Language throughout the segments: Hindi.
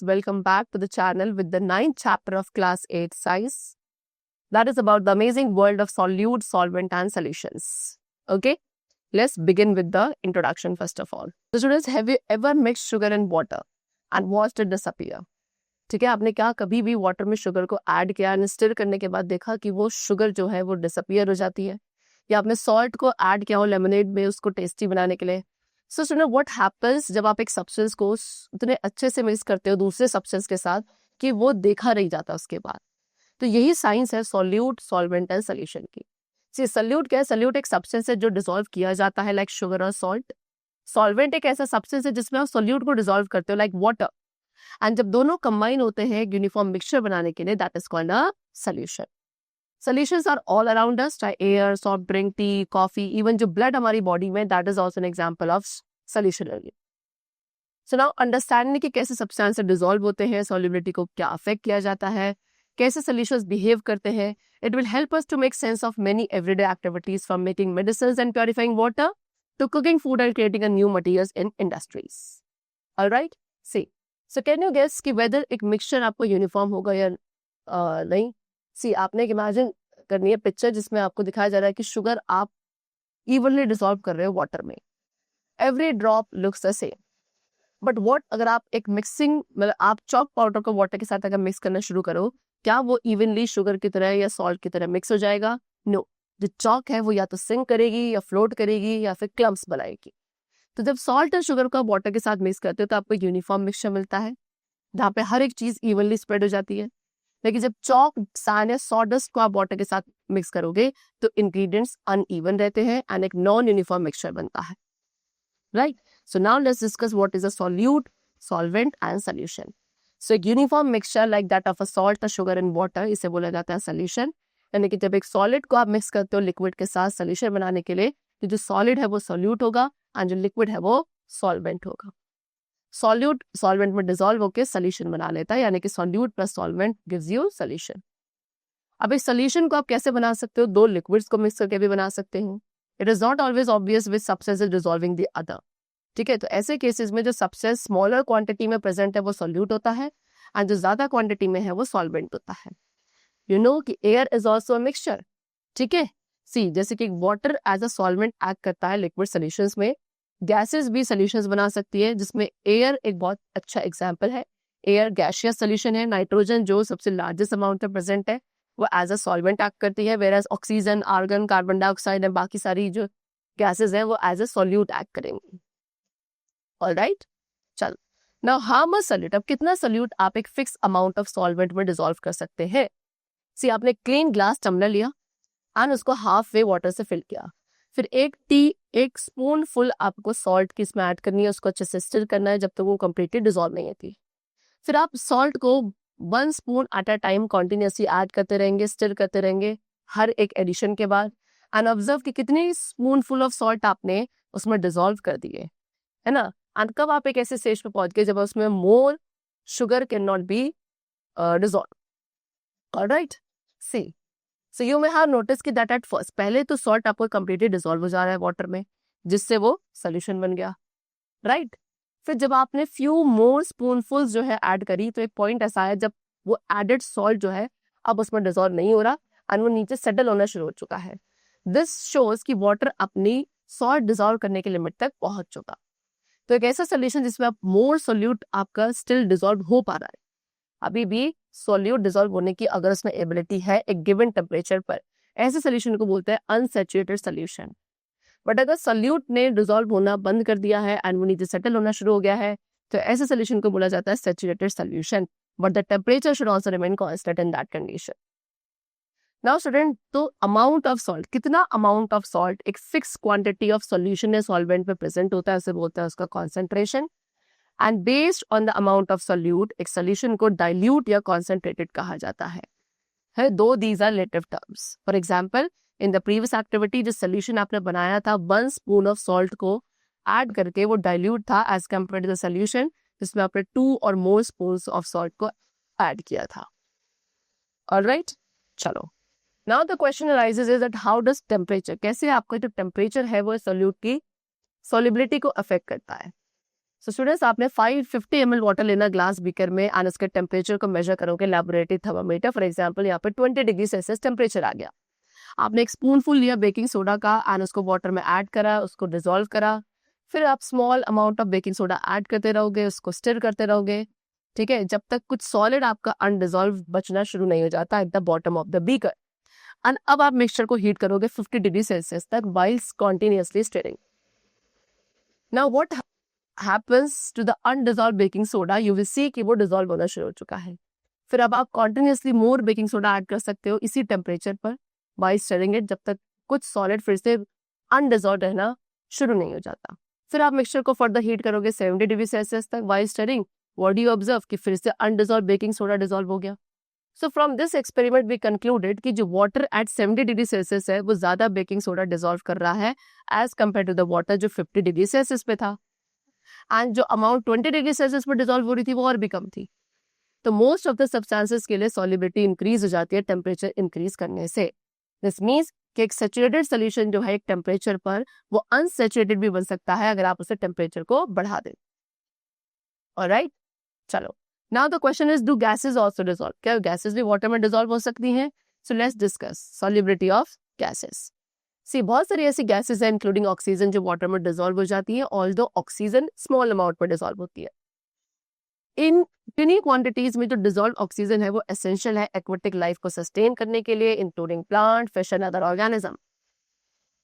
welcome back to the channel with the 9th chapter of class 8 science. That is about the amazing world of solute, solvent and solutions. Okay, let's begin with the introduction first of all. So students, have you ever mixed sugar and water and watched it disappear? ठीक है, आपने क्या कभी भी वाटर में शुगर को ऐड किया एंड स्टिर करने के बाद देखा कि वो शुगर जो है वो डिसअपियर हो जाती है, या आपने सॉल्ट को ऐड किया हो लेमनेड में उसको टेस्टी बनाने के लिए. सो स्टूडेंट, व्हाट हैपेंस जब आप एक सब्सटेंस को इतने अच्छे से मिक्स करते हो दूसरे सब्सटेंस के साथ कि वो देखा नहीं जाता उसके बाद. तो यही साइंस है सॉल्यूट, सॉल्वेंट एंड सोल्यूशन की. सी सॉल्यूट क्या है? सॉल्यूट एक सब्सटेंस है जो डिसॉल्व किया जाता है लाइक शुगर और सॉल्ट. सॉल्वेंट एक ऐसा सब्सटेंस है जिसमें आप सॉल्यूट को डिसॉल्व करते हो लाइक वाटर, एंड जब दोनों कंबाइन होते हैं एक यूनिफॉर्म मिक्सचर बनाने के लिए, that is called a solution. Solutions are all around us, चाहे air, soft drink, T, coffee, even जो ब्लड हमारी बॉडी में, that is also an example of solution. So now understanding कि कैसे सब्सटेंस डिसॉल्व होते हैं, सॉल्युबिलिटी को क्या अफेक्ट किया जाता है, कैसे सॉल्यूशंस बिहेव करते हैं, it will help us to make sense of many everyday activities from making medicines and purifying water to cooking food and creating a new materials in industries. Alright, see so can you guess कि वेदर एक मिक्सचर आपको यूनिफॉर्म होगा या नहीं. सी आपने एक इमेजिन करनी है पिक्चर जिसमें आपको दिखाया जा रहा है कि शुगर आप इवनली डिसॉल्व कर रहे हो वाटर में. Every drop looks the same, but what अगर आप एक मिक्सिंग मतलब आप चॉक पाउडर को वाटर के साथ अगर मिक्स करना शुरू करो, क्या वो इवनली शुगर की तरह या सॉल्ट की तरह मिक्स हो जाएगा? नो. जो चॉक है वो या तो सिंक करेगी या फ्लोट करेगी या फिर क्लम्प्स बनाएगी. तो जब सॉल्ट और शुगर को वाटर के साथ मिक्स करते हो तो आपको यूनिफॉर्म मिक्सचर मिलता है जहाँ पे हर एक चीज इवनली स्प्रेड हो जाती है. लेकिन जब चॉक, सैंड या सॉडस्ट को आप वाटर के साथ मिक्स करोगे तो इंग्रेडिएंट्स अनइवन रहते हैं एंड एक नॉन यूनिफॉर्म मिक्सचर बनता है. Right, so now let's discuss what is a solute, solvent and solution. So एक uniform mixture like that of a salt, sugar and water, इसे बोला जाता है सॉल्यूशन. यानी कि जब एक सॉलिड को आप मिक्स करते हो लिक्विड के साथ सॉल्यूशन बनाने के लिए, तो जो सॉलिड है वो सॉल्यूट होगा एंड जो लिक्विड है वो सॉल्वेंट होगा. सॉल्यूट सॉल्वेंट में डिसॉल्व होकर सॉल्यूशन बना लेता है, यानी कि solute plus solvent gives you solution. अब इस सॉल्यूशन को आप कैसे बना सकते हो? दो लिक्विड्स को मिक्स करके भी बना सकते हो. It is not always obvious which substance is dissolving the other. ठीक है, तो ऐसे केसेस में जो सब्सटेंस स्मॉलर क्वांटिटी में प्रेजेंट है वो सॉल्यूट होता है एंड जो ज्यादा क्वांटिटी में है वो सॉल्वेंट होता है. यू नो कि air is also a mixture. ठीक है, सी जैसे कि water as a solvent act करता है लिक्विड सॉल्यूशंस में, गैसेस भी सॉल्यूशंस बना सकती है जिसमें एयर एक बहुत अच्छा एग्जांपल है. एयर गैसियस सॉल्यूशन है. नाइट्रोजन जो सबसे लार्जेस्ट अमाउंट में प्रेजेंट है वो एज अ सॉल्वेंट एक्ट करती है, where as oxygen, argon, carbon dioxide and बाकी सारी जो गैसेस हैं वो एज अ सॉल्यूट एक्ट करेंगी. ऑलराइट, चलो नाउ हाउ मच सॉल्यूट, अब कितना सॉल्यूट आप एक फिक्स अमाउंट ऑफ सॉल्वेंट में डिसॉल्व कर सकते हैं. सी आपने क्लीन ग्लास टम्बलर लिया एंड उसको हाफ वे वाटर से फिल किया, फिर एक स्पून फुल आपको सॉल्ट की इसमें ऐड करनी है, उसको अच्छे से स्टिर करना है जब तक वो कम्प्लीटली डिसॉल्व नहीं होती. फिर आप सॉल्ट को 1 spoon at a time continuously add करते रहेंगे, स्टिर करते रहेंगे हर एक एडिशन के बाद, एंड ऑब्जर्व कि कितनी स्पून फुल ऑफ सॉल्ट आपने उसमें डिसॉल्व कर दिए, है ना. एंड कब आप एक ऐसे स्टेज पे पहुंच गए जब उसमें more sugar can not be dissolve. Alright, see so you may have notice कि दैट एट फर्स्ट पहले तो सॉल्ट आपको कंप्लीटली डिसॉल्व हो जा रहा है वाटर में जिससे वो सोल्यूशन बन गया. राइट, फिर जब आपने फ्यू मोर स्पूनफुल जो है ऐड करी तो एक पॉइंट ऐसा है जब वो एडेड सॉल्ट जो है अब उसमें डिसॉल्व नहीं हो रहा एंड वो नीचे सेटल होना शुरू हो चुका है. दिस शोज कि वाटर अपनी सॉल्ट डिसॉल्व करने के लिमिट तक पहुंच चुका. तो एक ऐसा सोल्यूशन जिसमें आप मोर सोल्यूट आपका स्टिल डिसॉल्व हो पा रहा है, अभी भी सॉल्यूट डिसॉल्व होने की अगर उसमें एबिलिटी है एक गिवन टेम्परेचर पर, ऐसे सोल्यूशन को बोलते हैं अनसैचुरेटेड सोल्यूशन. बट अगर सॉल्यूट ने डिसॉल्व होना बंद कर दिया है एंड वो नीचे सेटल होना शुरू हो गया है तो ऐसे सोल्यूशन को बोला जाता है saturated solution, but the temperature should also remain constant in that condition. Now student, तो अमाउंट ऑफ सॉल्ट, कितना अमाउंट ऑफ सॉल्ट एक फिक्स क्वांटिटी ऑफ सॉल्यूशन या सॉल्वेंट में प्रेजेंट होता है उसे बोलते हैं उसका concentration. And based on the amount of solute एक सोल्यूशन को डाइल्यूट या कॉन्सेंट्रेटेड कहा जाता है. दो these are relative terms. For example in the previous activity जो सोल्यूशन आपने बनाया था 1 स्पून ऑफ सॉल्ट को ऐड करके वो डाइल्यूट था as compare to the solution जिसमें आपने 2 और मोर स्पून्स ऑफ सॉल्ट को ऐड किया था. ऑलराइट, चलो now the question arises is that how does temperature, कैसे आपका जो टेम्परेचर है वो सोल्यूट की सॉल्युबिलिटी को अफेक्ट करता है. सो स्टूडेंट्स, आपने 550 ml वाटर लेना ग्लास बीकर में एंड उसके टेम्परेचर को मेजर करोगे लैबोरेटरी थर्मामीटर। फॉर एग्जांपल यहाँ पे 20 डिग्री सेल्सियस टेम्परेचर आ गया। आपने एक स्पूनफुल लिया बेकिंग सोडा का एंड उसको वाटर में ऐड करा, उसको डिसॉल्व करा। फिर आप small amount of baking soda add करते रहोगे, उसको स्टिर करते रहोगे, ठीक है, जब तक कुछ सॉलिड आपका अनडिसॉल्व बचना शुरू नहीं हो जाता at the bottom of the beaker. And अब आप मिक्सचर को हीट करोगे 50 डिग्री सेल्सियस तक while continuously stirring. Now what happens to the undissolved baking soda, you will see कि वो डिसॉल्व होना शुरू हो चुका है। फिर अब आप कॉन्टिन्यूसली मोर बेकिंग सोडा ऐड कर सकते हो इसी टेम्परेचर पर बाय स्टिरिंग इट, जब तक कुछ सॉलिड फिर से अनडिसॉल्व रहना शुरू नहीं हो जाता। फिर आप मिक्सचर को फर्दर हीट करोगे 70 डिग्री सेल्सियस तक by stirring. What do you observe कि फिर से अनडिसॉल्व बेकिंग सोडा डिसॉल्व हो गया। So from this experiment we concluded कि जो वाटर एट 70 डिग्री सेल्सियस है वो ज्यादा बेकिंग सोडा डिसॉल्व कर रहा है as compare to the water जो 50 डिग्री सेल्सियस पे था। एंड जो अमाउंट 20 डिग्री सेल्सियस पर डिसॉल्व हो रही थी वो और भी कम थी। तो मोस्ट ऑफ द सब्सटेंसेस के लिए सॉल्युबिलिटी इंक्रीज हो जाती है टेम्परेचर इंक्रीज करने से। दिस मीन्स कि एक सैचुरेटेड सोल्यूशन जो है एक टेम्परेचर पर वो अनसैचुरेटेड भी बन सकता है अगर आप उसे टेम्परेचर को बढ़ा दें। ऑलराइट, चलो now the question is do gases also dissolve, क्या गैसेस भी वाटर में डिसॉल्व हो सकती हैं? So let's discuss solubility of gases. See बहुत सारी ऐसी गैसेस हैं इंक्लूडिंग ऑक्सीजन जो वाटर में डिसॉल्व हो जाती है, ऑल्दो ऑक्सीजन स्मॉल अमाउंट में डिसॉल्व होती है। इन टिनी क्वांटिटीज में जो डिसॉल्व ऑक्सीजन है वो एसेंशियल है एक्वेटिक लाइफ को सस्टेन करने के लिए, including plant, fish and other organism.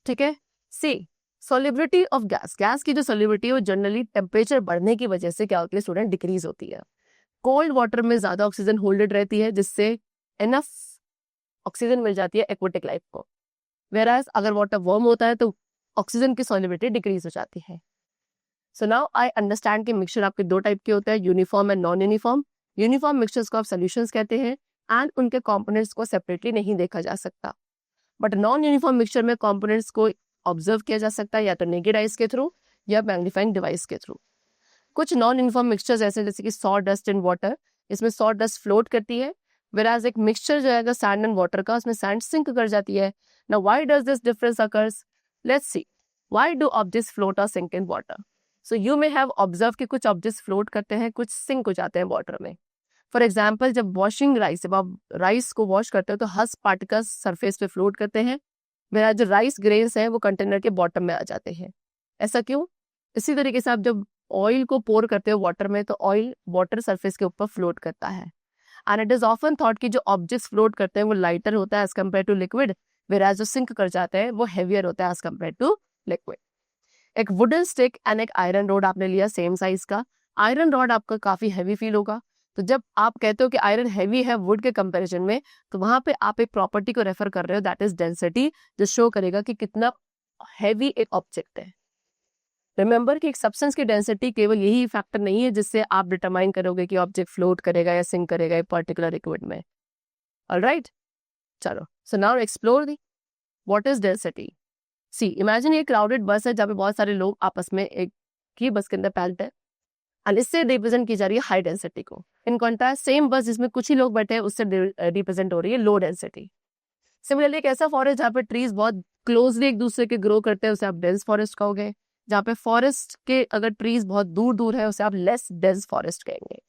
ठीक है, सी सॉल्युबिलिटी ऑफ गैस, गैस की जो सॉल्युबिलिटी है वो जनरली टेम्परेचर बढ़ने की वजह से क्या होती है स्टूडेंट, डिक्रीज होती है। कोल्ड वाटर में ज्यादा ऑक्सीजन होल्डेड रहती है जिससे इनफ ऑक्सीजन मिल जाती है एक्वेटिक लाइफ को, वेराज अगर वाटर वार्म होता है तो ऑक्सीजन की सॉल्युबिलिटी डिक्रीज हो जाती है। सो नाउ आई अंडरस्टैंड कि मिक्सचर आपके दो टाइप के होते हैं, uniform and non uniform. Uniform mixtures को आप सॉल्यूशंस कहते हैं एंड उनके कंपोनेंट्स को सेपरेटली नहीं देखा जा सकता। बट नॉन यूनिफॉर्म मिक्सचर में कंपोनेंट्स को ऑब्जर्व किया जा सकता है या तो नेकेड आइज के थ्रू या मैग्नीफाइंग डिवाइस के थ्रू। कुछ नॉन यूनिफॉर्म मिक्सचर्स ऐसे जैसे कि सॉ डस्ट इन वाटर, इसमें सॉ डस्ट फ्लोट करती है, वेराज एक मिक्सचर जो है सैंड एंड वाटर का उसमें सैंड सिंक कर जाती है। Now, why does this difference occurs? Let's see. Why do objects float or sink in water? So, you may have observed कि कुछ objects float करते हैं, कुछ sink हो जाते हैं water में। For example, जब washing rice, जब आप राइस को वॉश करते हो तो हस्क पार्टिकल्स सरफेस पे फ्लोट करते हैं, मेरा जो राइस ग्रेन्स है वो कंटेनर के बॉटम में आ जाते हैं। ऐसा क्यों? इसी तरीके से आप जब ऑयल को पोर करते हो वाटर में तो ऑयल वाटर सरफेस के ऊपर फ्लोट करता है। And it is often thought कि जो ऑब्जेक्ट्स फ्लोट करते हैं वो लाइटर होता है एज कम्पेयर टू लिक्विड, वेराज जो सिंक कर जाते हैं वो हेवियर होता है एज कम्पेयर टू लिक्विड। एक वुडन स्टिक एंड एक आयरन रॉड आपने लिया सेम साइज का। आयरन रॉड आपका काफी हैवी फील होगा, तो जब आप कहते हो कि आयरन हैवी है वुड के कंपैरिजन में तो वहां पे आप एक प्रॉपर्टी को रेफर कर रहे हो, दैट इज डेंसिटी, जो शो करेगा कि कितना हैवी एक ऑब्जेक्ट है। रिमेंबर कि एक सब्सटेंस की डेंसिटी केवल यही फैक्टर नहीं है जिससे आप डिटरमाइन करोगे कि ऑब्जेक्ट फ्लोट करेगा या सिंक करेगा एक पर्टिकुलर लिक्विड में। ऑलराइट, चलो so now explore the what is density. See imagine ये क्राउडेड बस है जहाँ पे बहुत सारे लोग आपस में एक ही बस के अंदर पैक्ड है एंड इससे रिप्रेजेंट की जा रही है हाई डेंसिटी को। इन कॉन्ट्रास्ट सेम बस जिसमें कुछ ही लोग बैठे हैं उससे रिप्रेजेंट हो रही है लो डेंसिटी। सिमिलरली एक ऐसा फॉरेस्ट जहाँ पे ट्रीज बहुत क्लोजली एक दूसरे के ग्रो करते हैं उसे आप डेंस फॉरेस्ट कहोगे, जहाँ पे फॉरेस्ट के अगर ट्रीज बहुत दूर दूर है उसे आप लेस डेंस फॉरेस्ट कहेंगे।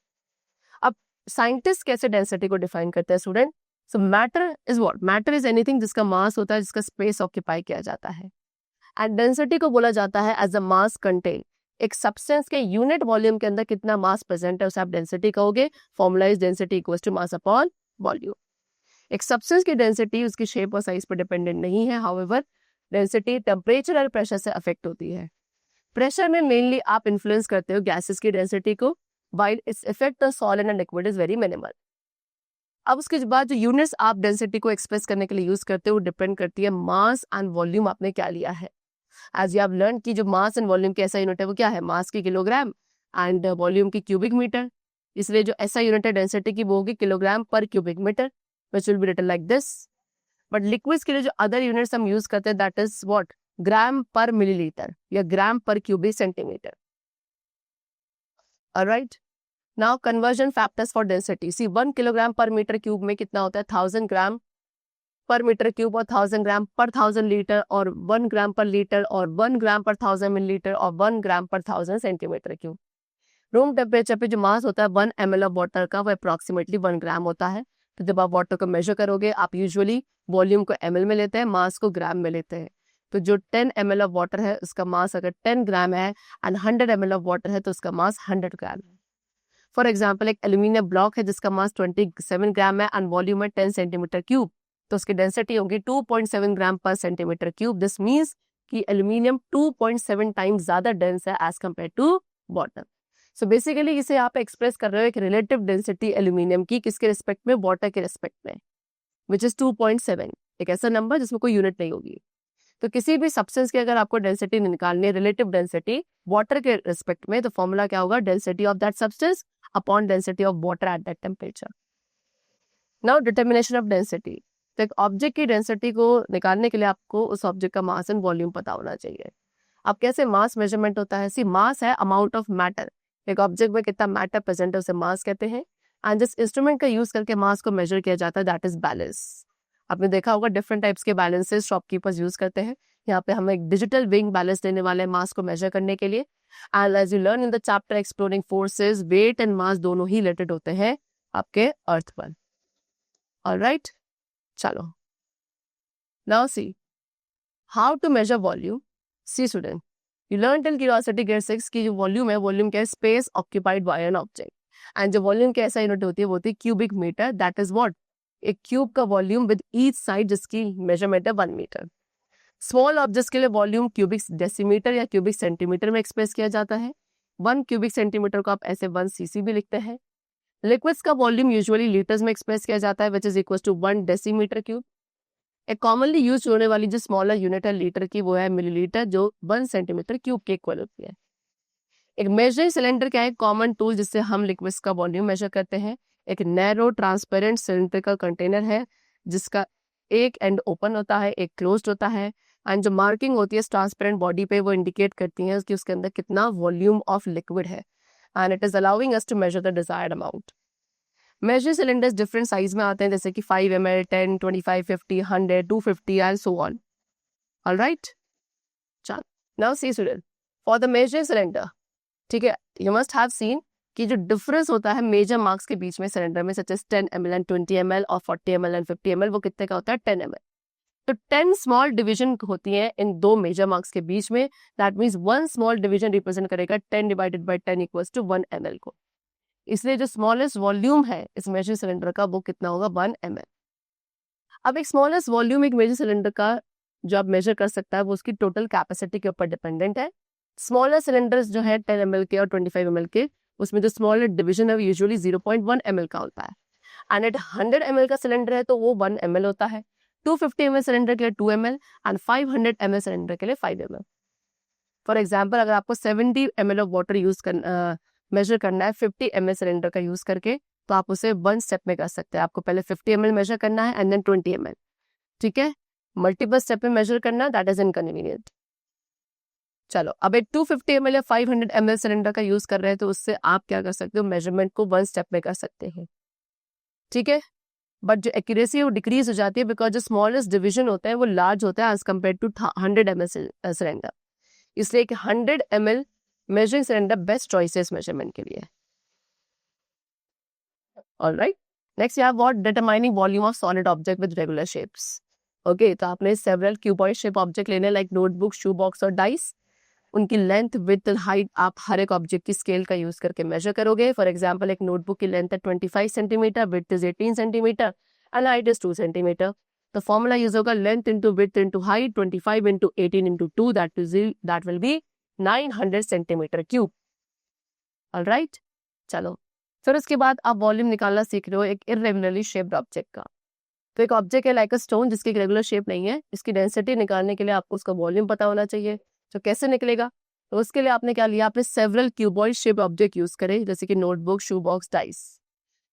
अब साइंटिस्ट कैसे डेंसिटी को डिफाइन करते हैं student? So matter is what? Matter is anything जिसका मास होता है, जिसका स्पेस ऑक्यूपाई किया जाता है, एंड डेंसिटी को बोला जाता है एज अ मास कंटेन। एक सब्सटेंस के यूनिट वॉल्यूम के अंदर कितना मास प्रेजेंट है उसे आप डेंसिटी कहोगे। Formulise density equals to mass upon volume. एक सब्सटेंस की डेंसिटी उसकी शेप और साइज पर डिपेंडेंट नहीं है, हाउएवर डेंसिटी टेम्परेचर और प्रेशर से अफेक्ट होती है। प्रेशर में मेनली आप इन्फ्लुएंस करते हो गैसेस की डेंसिटी को, while its effect on solid and liquid is very minimal। अब उसके बाद जो यूनिट्स आप डेंसिटी को एक्सप्रेस करने के लिए यूज करते हो डिपेंड करती है मास एंड वॉल्यूम आपने क्या लिया है। एज यू हैव लर्न कि जो मास एंड वॉल्यूम की ऐसा यूनिट है वो क्या है, मास की किलोग्राम एंड वॉल्यूम की क्यूबिक मीटर। इसलिए जो ऐसा यूनिट है डेंसिटी की वो होगी किलोग्राम पर cubic metre, which will be written like this. But liquids के लिए जो अदर यूनिट्स हम यूज करते हैं दैट इज व्हाट, ग्राम पर मिलीलीटर या ग्राम पर cubic centimetre. Alright, now conversion factors for density. See 1 kilogram पर मीटर क्यूब में कितना होता है 1000 ग्राम पर मीटर क्यूब, और 1000 ग्राम पर 1000 लीटर, और 1 ग्राम पर लीटर, और 1 ग्राम पर 1000 मिलीलीटर, और 1 ग्राम पर 1000 सेंटीमीटर क्यूब। रूम टेम्परेचर पे जो मास होता है 1 ml ऑफ वाटर का वो अप्रॉक्सीमेटली 1 ग्राम होता है। तो जब आप वाटर को मेजर करोगे आप यूजुअली वॉल्यूम को ml में लेते हैं, मास को ग्राम में लेते हैं। तो जो 10 ml ऑफ वाटर है उसका मास अगर 10 ग्राम है एंड 100 ml ऑफ वाटर है तो उसका मास 100 ग्राम है। फॉर एग्जाम्पल एक एल्यूमिनियम ब्लॉक है जिसका मास 27 ग्राम है एंड वॉल्यूम है 10 सेंटीमीटर क्यूब, तो उसकी डेंसिटी होगी 2.7 ग्राम पर सेंटीमीटर क्यूब। दिस मीन्स कि एल्यूमिनियम 2.7 टाइम्स ज्यादा डेंस है as compare to water. So basically इसे आप एक्सप्रेस कर रहे हो एक रिलेटिव डेंसिटी एल्यूमिनियम की किसके रिस्पेक्ट में, वाटर के रिस्पेक्ट में, विच इज 2.7, एक ऐसा नंबर जिसमें कोई यूनिट नहीं होगी। तो किसी भी सब्सटेंस की अगर आपको डेंसिटी निकालनी है, रिलेटिव डेंसिटी वाटर के रिस्पेक्ट में, तो फॉर्मूला क्या होगा, density of that substance upon density of water at that temperature. Now determination of density, तो एक ऑब्जेक्ट की डेंसिटी को निकालने के लिए आपको उस ऑब्जेक्ट का मास एंड वॉल्यूम पता होना चाहिए। अब कैसे मास मेजरमेंट होता है, सी मास है अमाउंट ऑफ मैटर, एक ऑब्जेक्ट में कितना मैटर प्रेजेंट है उसे मास कहते हैं, एंड जिस इंस्ट्रूमेंट का यूज करके मास को मेजर किया जाता है दैट इज बैलेंस। आपने देखा होगा डिफरेंट टाइप्स के बैलेंसेस शॉपकीपर्स यूज करते हैं। यहाँ पे हम एक डिजिटल विंग बैलेंस देने वाले हैं मास को मेजर करने के लिए। And as you learn in the chapter exploring forces, weight and mass दोनों ही रिलेटेड होते हैं आपके अर्थ पर। ऑलराइट, चलो now see how to measure volume. See student, you learn till curiosity grade 6 की जो वॉल्यूम है, वॉल्यूम क्या है, space occupied by an object. And जो वॉल्यूम की ऐसा यूनिट होती है वो होती है cubic metre, that is what, एक क्यूब का वॉल्यूम विद ईच साइड जिसकी मेजरमेंट है 1 मीटर। स्मॉल ऑब्जेक्ट्स के लिए वॉल्यूम क्यूबिक डेसीमीटर या क्यूबिक सेंटीमीटर में एक्सप्रेस किया जाता है। 1 क्यूबिक सेंटीमीटर को आप ऐसे 1 cc भी लिखते हैं। लिक्विड्स का वॉल्यूम यूजुअली लीटर्स में एक्सप्रेस किया जाता है, which is equal to 1 decimetre cube. एक कॉमनली यूज होने वाली जो स्मॉलर यूनिट है लीटर की वो है मिलीलीटर, जो 1 सेंटीमीटर क्यूब के इक्वल होती है। एक मेजरिंग सिलेंडर क्या है, कॉमन टूल जिससे हम लिक्विड्स का वॉल्यूम मेजर करते हैं। एक नैरो ट्रांसपेरेंट सिलिंड्रिकल कंटेनर है जिसका एक एंड ओपन होता है, एक क्लोज्ड होता है, एंड जो मार्किंग होती है ट्रांसपेरेंट बॉडी पे वो इंडिकेट करती है कि उसके अंदर कितना वॉल्यूम ऑफ लिक्विड है, and it is allowing us to measure the desired amount. Measure cylinders different size में आते हैं जैसे कि 5 ml, 10, 25, 50, 100, 250 and so on. Alright, चलो now see student, for the measure cylinder, ठीक है, यू मस्ट हैव सीन कि जो डिफरेंस होता है मेजर मार्क्स के बीच में सिलेंडर में, such as 10 ml and 20 ml और 40 ml एंड 50 ml, वो कितने का होता है, 10 ml। तो 10 स्मॉल डिवीजन होती हैं इन दो मेजर मार्क्स के बीच में, that means 1 small division represent करेगा 10 divided by 10 equals to 1 ml को। इसलिए जो स्मॉलेस्ट वॉल्यूम है इस मेजर सिलेंडर का वो कितना होगा, 1 ml। अब एक स्मॉलेस्ट वॉल्यूम एक मेजर सिलेंडर का जो आप मेजर कर सकता है वो उसकी टोटल कैपेसिटी के ऊपर डिपेंडेंट है। स्मॉलर सिलेंडर्स जो है 10 ml के और 25 ml के, उसमें जो स्मॉलर डिवीजन है वो यूजुअली 0.1 ml का होता है। एंड एट 100 ml का सिलेंडर है तो वो 1 ml होता है, 250 ml सिलेंडर के लिए 2 ml एंड 500 ml सिलेंडर के लिए 5 ml। फॉर एग्जाम्पल अगर आपको 70 ml of water use major करना है 50 ml सिलेंडर का यूज करके, तो आप उसे 1 स्टेप में कर सकते हैं। आपको पहले 50 ml मेजर करना है एंड देन 20 ml, ठीक है, मल्टीपल स्टेप में मेजर करना दैट इज इनकन्वीनियंट। चलो अब एक 250 ml या 500 ml सिलेंडर का यूज कर रहे हैं तो उससे आप क्या कर सकते हो, मेजरमेंट को 1 स्टेप में कर सकते हैं, ठीक है। बट जो एक्यूरेसी है वो डिक्रीज हो जाती है बिकॉज जो स्मॉलेस्ट डिवीजन होता है वो लार्ज होता है as compare to 100 ml cylinder. इसलिए एक 100 ml measuring cylinder best choice है इस मेजरमेंट के लिए। ऑलराइट, नेक्स्ट यहाँ what, determining volume of solid object with regular shapes. Okay, तो आपने सेवरल क्यूबॉइड शेप ऑब्जेक्ट लेने लाइक नोटबुक, शू बॉक्स और डाइस। उनकी लेंथ, विड्थ, हाइट आप हर एक ऑब्जेक्ट की स्केल का यूज करके मेजर करोगे। फॉर एग्जांपल एक नोटबुक की लेंथ है 25 centimetre, width is 18 centimetre and height is 2 centimetre. तो फॉर्मूला यूज होगा length into width into height, 25 into 18 into 2, that will be 900 centimetre cube. Alright, चलो फिर उसके बाद आप वॉल्यूम निकालना सीख रहे हो एक इरेगुलरली शेप्ड ऑब्जेक्ट का। तो एक ऑब्जेक्ट है लाइक अ स्टोन जिसकी रेगुलर शेप नहीं है, इसकी डेंसिटी निकालने के लिए आपको उसका वॉल्यूम पता होना चाहिए। तो कैसे निकलेगा, तो उसके लिए आपने क्या लिया, आपने several cuboid shape object use करे जैसे कि notebook, shoe box, dice.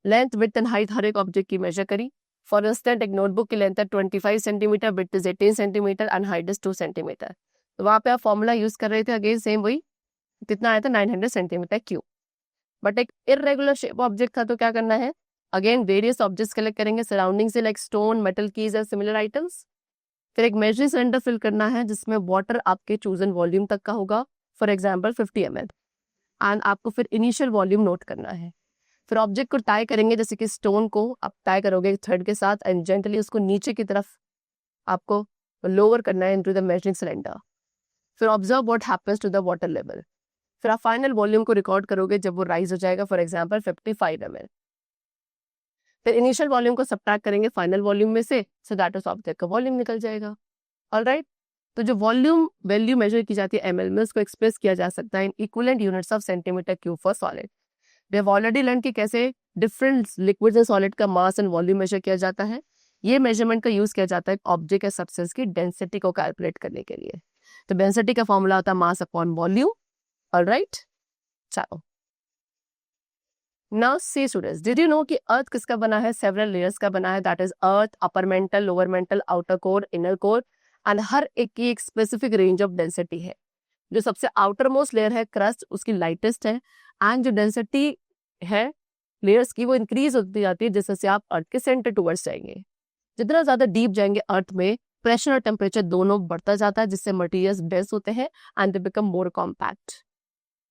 Length, width and height हर एक ऑब्जेक्ट की मेजर करी। फॉर इंस्टेंट एक नोटबुक की लेंथ है 25 centimetre, width is 18 centimetre and height is 2 centimetre. तो वहां पे आप फॉर्मूला यूज कर रहे थे, अगेन सेम वही, कितना आया था 900 सेंटीमीटर क्यूब। बट एक इरेगुलर शेप ऑब्जेक्ट था तो क्या करना है, अगेन वेरियस ऑब्जेक्ट्स कलेक्ट करेंगे सराउंडिंग से like stone, metal keys and similar items. फिर एक मेजरिंग सिलेंडर फिल करना है जिसमें वाटर आपके चूजन वॉल्यूम तक का होगा, फॉर एग्जाम्पल 50 ml। एंड आपको फिर इनिशियल वॉल्यूम नोट करना है। फिर ऑब्जेक्ट को टाई करेंगे, जैसे कि स्टोन को आप टाई करोगे थ्रेड के साथ एंड जेंटली उसको नीचे की तरफ आपको लोअर करना है इनटू द मेजरिंग सिलेंडर। फिर observe what happens to the water level. फिर आप फाइनल वॉल्यूम को रिकॉर्ड करोगे जब वो राइज हो जाएगा, फॉर एग्जांपल 55 ml। फिर इनिशियल वॉल्यूम को सब्ट्रैक्ट करेंगे फाइनल वॉल्यूम में से, सो दैट इज ऑब्जेक्ट का वॉल्यूम निकल जाएगा। ऑलराइट, तो जो वॉल्यूम वैल्यू मेजर की जाती है ml में, उसको एक्सप्रेस किया जा सकता है in equivalent units of centimetre cube for solid. We have already learn कि कैसे डिफरेंट लिक्विड्स एंड सॉलिड का मास एंड वॉल्यूम मेजर किया जाता है। ये मेजरमेंट का यूज किया जाता है ऑब्जेक्ट या सब्सटेंस की डेंसिटी को कैलकुलेट करने के लिए। तो डेंसिटी का फॉर्मूला होता है मास अपॉन वॉल्यूम। ऑलराइट, चलो now C students, did you know कि अर्थ किसका बना है? सेवरल लेयर्स का बना है, that is earth, upper mantle, lower mantle, outer core, inner core, and हर एक की एक स्पेसिफिक रेंज ऑफ डेंसिटी है। जो सबसे आउटर मोस्ट लेयर है क्रस्ट, उसकी लाइटेस्ट है, एंड जो डेंसिटी है लेयर्स की वो इंक्रीज होती जाती है जैसे से आप अर्थ के सेंटर टुवर्ड्स जाएंगे। जितना ज्यादा डीप जाएंगे अर्थ में, प्रेशर और टेम्परेचर दोनों बढ़ता जाता है, जिससे मटेरियल्स डेंस होते हैं and they become more compact.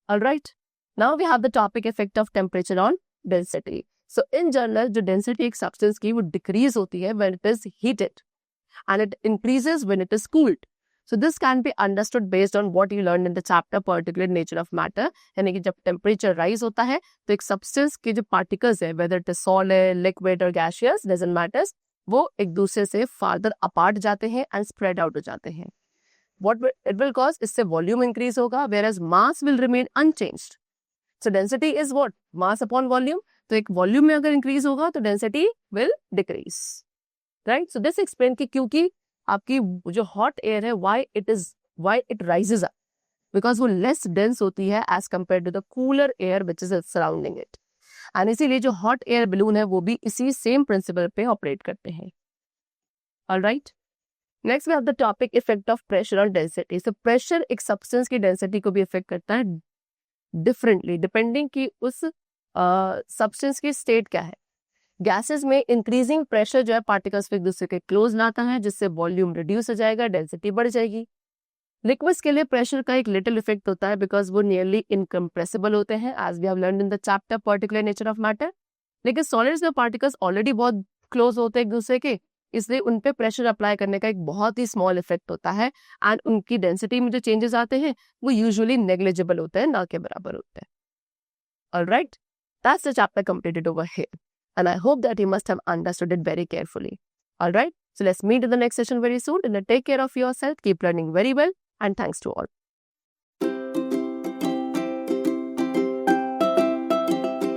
Alright, now we have the topic effect of temperature on density. So in general जो डेंसिटी एक सब्सटेंस की वो डिक्रीज होती है when it is heated and it increases when it is cooled. So this can be understood based on what you learned in the chapter particulate nature of matter. यानी कि जब टेम्परेचर राइज होता है तो एक सब्सटेंस के जो पार्टिकल्स है, whether it is solid, liquid or gaseous, doesn't matter, वो एक दूसरे से farther apart जाते हैं and spread out हो जाते हैं. What it will cause? इससे वॉल्यूम इंक्रीज होगा, whereas mass will remain unchanged. So density is what? Mass upon volume. तो एक वॉल्यूम में अगर इंक्रीज होगा तो density will decrease. Right, so this explain कि क्योंकि आपकी जो हॉट एयर है why it rises up, because वो लेस डेंस होती है as compare to the cooler air which is surrounding it, and इसीलिए जो हॉट एयर बलून है वो भी इसी सेम प्रिंसिपल पे ऑपरेट करते हैं। Alright, next we have the topic effect of pressure on density. So pressure एक सब्सटेंस की डेंसिटी को भी इफेक्ट करता है डिफरेंटली डिपेंडिंग कि उस सब्सटेंस की स्टेट क्या है। गैसेस में इंक्रीजिंग प्रेशर जो है पार्टिकल्स को एक दूसरे के क्लोज लाता है, जिससे वॉल्यूम रिड्यूस हो जाएगा, डेंसिटी बढ़ जाएगी। लिक्विड्स के लिए प्रेशर का एक लिटिल इफेक्ट होता है बिकॉज वो नियरली इनकम्प्रेसिबल होते हैं, as we have learned in the chapter particular nature of matter. लेकिन सॉलिड्स में पार्टिकल्स ऑलरेडी बहुत क्लोज होते हैं एक दूसरे के, इसलिए उन पे प्रेशर अप्लाई करने का एक बहुत ही स्मॉल इफेक्ट होता है, एंड उनकी डेंसिटी में जो चेंजेस आते हैं वो यूजुअली नेग्लिजिबल होते हैं, ना के बराबर होते हैं। Alright, that's the chapter completed over here. And I hope that you must have understood it very carefully. Alright, so let's meet in the next session very soon. And take care of yourself, keep learning very well, and thanks to all.